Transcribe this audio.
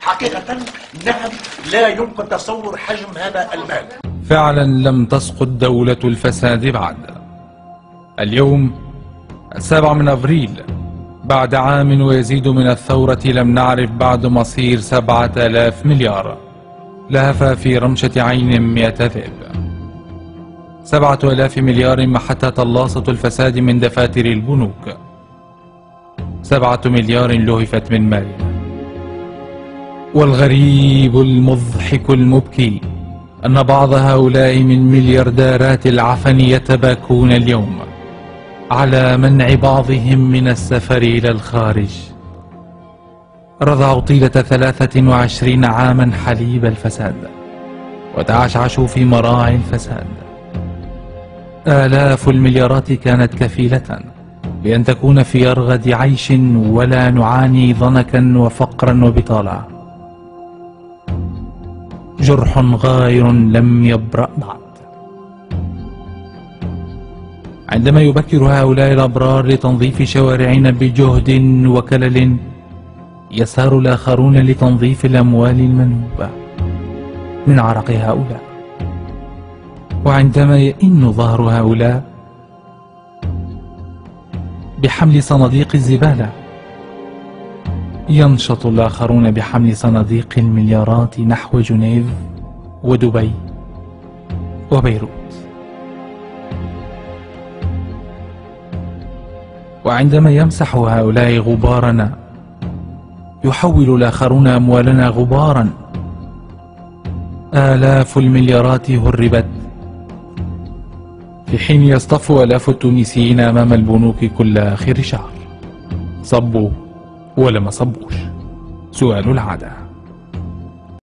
حقيقة نعم، لا يمكن تصور حجم هذا المال. فعلا لم تسقط دولة الفساد بعد. اليوم 7 من أبريل، بعد عام ويزيد من الثورة، لم نعرف بعد مصير 7000 مليار. لهف في رمشة عين 100 ذئب. 7000 مليار محتها طلاسة الفساد من دفاتر البنوك. 7 مليار لهفت من مالنا. والغريب المضحك المبكي أن بعض هؤلاء من مليارديرات العفن يتباكون اليوم على منع بعضهم من السفر إلى الخارج. رضعوا طيلة 23 عاما حليب الفساد وتعشعشوا في مراعي الفساد. آلاف المليارات كانت كفيلة بأن تكون في أرغد عيش ولا نعاني ضنكا وفقرا وبطالة. جرح غاير لم يبرأ بعد. عندما يبكر هؤلاء الأبرار لتنظيف شوارعنا بجهد وكلل، يسار الآخرون لتنظيف الأموال المنهوبة من عرق هؤلاء. وعندما يئن ظهر هؤلاء بحمل صناديق الزبالة، ينشط الآخرون بحمل صناديق المليارات نحو جنيف ودبي وبيروت. وعندما يمسح هؤلاء غبارنا، يحول الآخرون أموالنا غبارا. آلاف المليارات هربت، في حين يصطف آلاف التونسيين أمام البنوك كل آخر شهر. صبوا ولا ما صبوش؟ سؤال العادة.